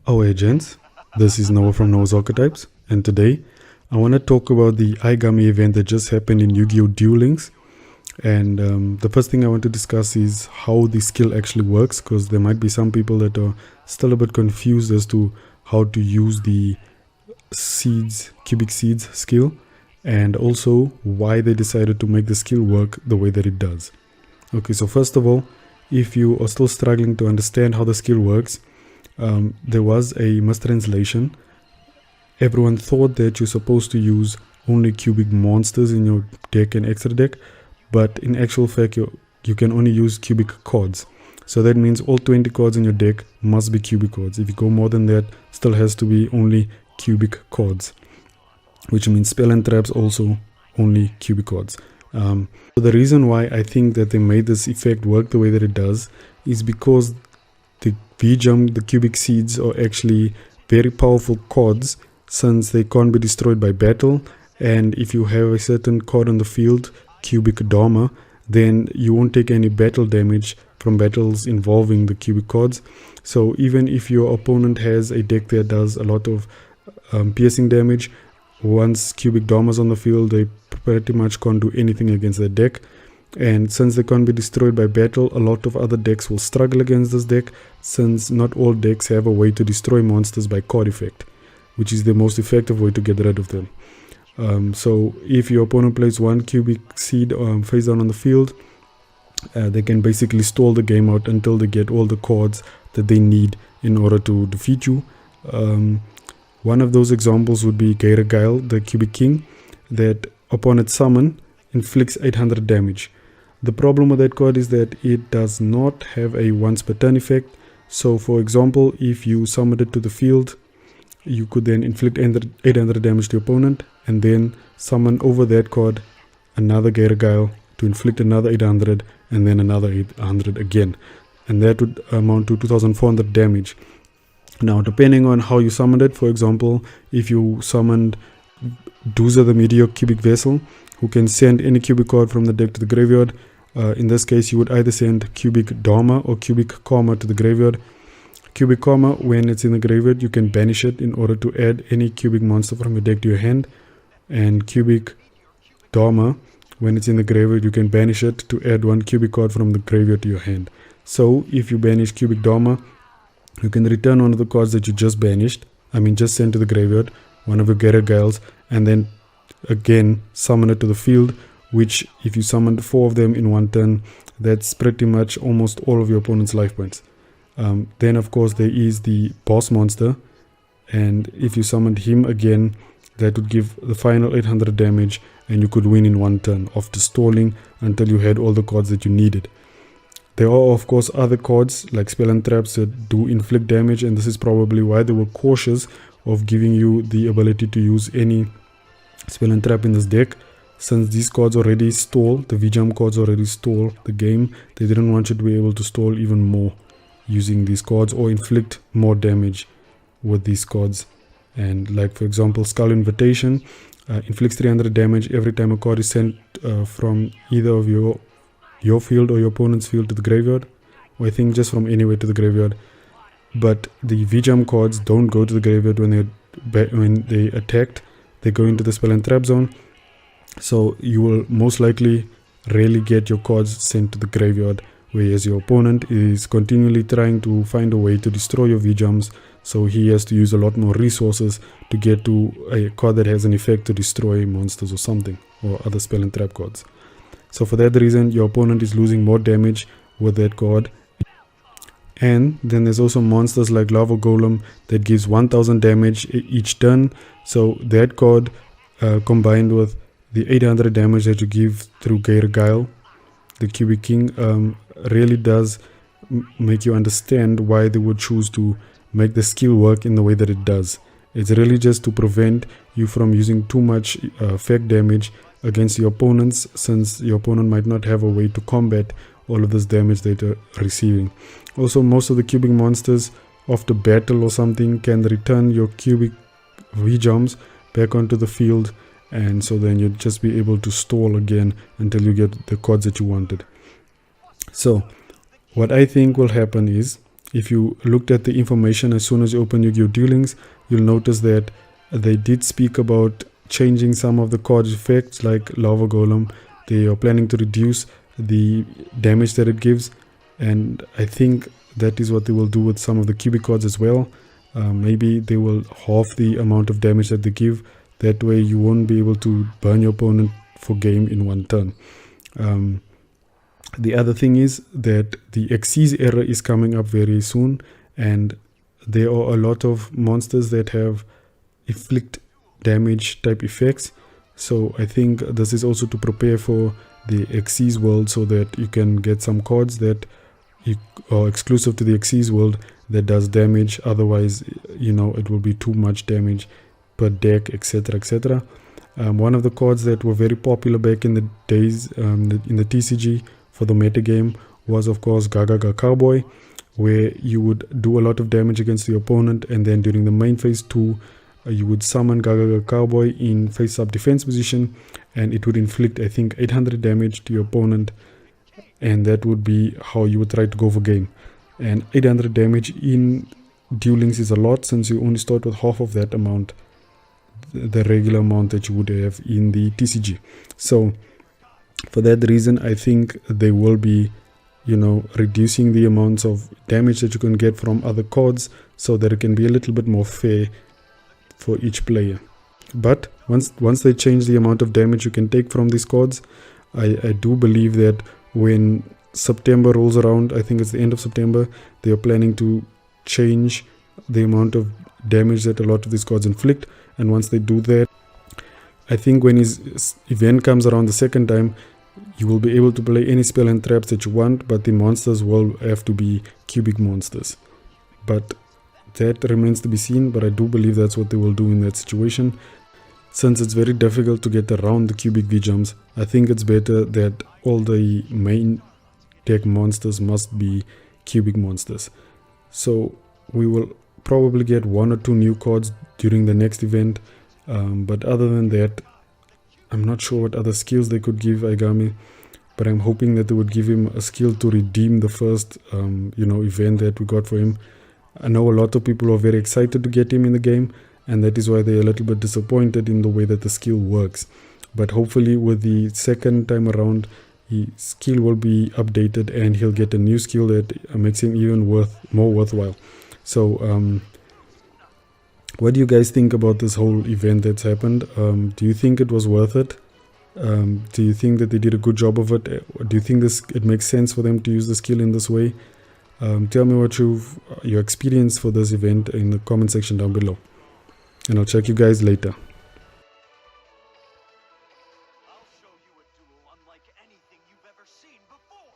Oh hey gents, this is Noah from Noah's Archetypes, and today I want to talk about the Aigami event that just happened in Yu-Gi-Oh! Duel Links. And the first thing I want to discuss is how the skill actually works, because there might be some people that are still a bit confused as to how to use the cubic seeds skill, and also why they decided to make the skill work the way that it does. Okay, so first of all, if you are still struggling to understand how the skill works, there was a mistranslation. Everyone thought that you're supposed to use only cubic monsters in your deck and extra deck, but in actual fact you can only use cubic cards. So that means all 20 cards in your deck must be cubic cards. If you go more than that, still has to be only cubic cards, which means spell and traps also only cubic cards. So the reason why I think that they made this effect work the way that it does is because the V-Jump, the cubic seeds, are actually very powerful cards, since they can't be destroyed by battle. And if you have a certain card on the field, cubic Dharma, then you won't take any battle damage from battles involving the cubic cards. So even if your opponent has a deck that does a lot of piercing damage, once cubic Dharma's on the field, they pretty much can't do anything against that deck. And since they can't be destroyed by battle, a lot of other decks will struggle against this deck, since not all decks have a way to destroy monsters by card effect, which is the most effective way to get rid of them. So if your opponent plays one cubic seed face down on the field, they can basically stall the game out until they get all the cards that they need in order to defeat you. One of those examples would be Gail, the cubic king, that upon its summon inflicts 800 damage. The problem with that card is that it does not have a once per turn effect. So for example, if you summon it to the field, you could then inflict 800 damage to your opponent, and then summon over that card another Gail to inflict another 800, and then another 800 again, and that would amount to 2400 damage. Now, depending on how you summoned it, for example, if you summoned Duza, the Meteor cubic vessel, who can send any cubic card from the deck to the graveyard, in this case you would either send cubic Dharma or cubic Karma to the graveyard. Cubic Karma, when it's in the graveyard, you can banish it in order to add any cubic monster from your deck to your hand. And cubic Dharma, when it's in the graveyard, you can banish it to add one cubic card from the graveyard to your hand. So if you banish cubic Dharma, you can return one of the cards that you just just sent to the graveyard, one of your Gails, and then again summon it to the field, which if you summoned 4 of them in one turn, that's pretty much almost all of your opponent's life points. Then of course there is the boss monster, and if you summoned him again, that would give the final 800 damage, and you could win in one turn after stalling until you had all the cards that you needed. There are of course other cards like spell and traps that do inflict damage, and this is probably why they were cautious of giving you the ability to use any spell and trap in this deck, since these cards already stall, the V-Jump cards already stall the game. They didn't want you to be able to stall even more using these cards or inflict more damage with these cards. And like for example, Skull Invitation inflicts 300 damage every time a card is sent from either of your field or your opponent's field to the graveyard, or I think just from anywhere to the graveyard. But the V-Jump cards don't go to the graveyard when they attacked. They go into the spell and trap zone, so you will most likely rarely get your cards sent to the graveyard, whereas your opponent is continually trying to find a way to destroy your V-Jumps, so he has to use a lot more resources to get to a card that has an effect to destroy monsters or something, or other spell and trap cards. So for that reason, your opponent is losing more damage with that card. And then there's also monsters like Lava Golem that gives 1000 damage each turn. So that card combined with the 800 damage that you give through Gail, the cubic king, really does make you understand why they would choose to make the skill work in the way that it does. It's really just to prevent you from using too much effect damage against your opponents, since your opponent might not have a way to combat all of this damage that you're receiving. Also, most of the cubic monsters after battle or something can return your cubic V-Jumps back onto the field, and so then you'd just be able to stall again until you get the cards that you wanted. So what I think will happen is, if you looked at the information as soon as you open Yu-Gi-Oh! Duel Links, you'll notice that they did speak about changing some of the card effects like Lava Golem. They are planning to reduce the damage that it gives, and I think that is what they will do with some of the cubic cards as well. Maybe they will halve the amount of damage that they give. That way you won't be able to burn your opponent for game in one turn. The other thing is that the Xyz era is coming up very soon, and there are a lot of monsters that have inflict damage type effects. So I think this is also to prepare for the Xyz world, so that you can get some cards that are exclusive to the Xyz world that does damage. Otherwise, you know, it will be too much damage per deck, etc, etc. One of the cards that were very popular back in the days in the TCG for the meta game was, of course, Gaga Cowboy, where you would do a lot of damage against the opponent, and then during the main phase 2 you would summon Gaga Cowboy in face-up defense position, and it would inflict, I think, 800 damage to your opponent, and that would be how you would try to go for game. And 800 damage in Duel Links is a lot, since you only start with half of that amount, the regular amount that you would have in the TCG. So for that reason, I think they will be, you know, reducing the amounts of damage that you can get from other cards, so that it can be a little bit more fair for each player. But once they change the amount of damage you can take from these cards, I do believe that when September rolls around, I think it's the end of September, they are planning to change the amount of damage that a lot of these cards inflict. And once they do that, I think when his event comes around the second time, you will be able to play any spell and traps that you want, but the monsters will have to be cubic monsters. But that remains to be seen, but I do believe that's what they will do in that situation. Since it's very difficult to get around the cubic V-jumps, I think it's better that all the main deck monsters must be cubic monsters. So we will probably get 1 or 2 new cards during the next event, but other than that, I'm not sure what other skills they could give Aigami, but I'm hoping that they would give him a skill to redeem the first event that we got for him. I know a lot of people are very excited to get him in the game, and that is why they're a little bit disappointed in the way that the skill works. But hopefully with the second time around, his skill will be updated and he'll get a new skill that makes him even more worthwhile. So what do you guys think about this whole event that's happened? Do you think it was worth it? Do you think that they did a good job of it? Do you think it makes sense for them to use the skill in this way? Tell me what your experience for this event in the comment section down below, and I'll check you guys later. I'll show you a duel unlike anything you've ever seen before.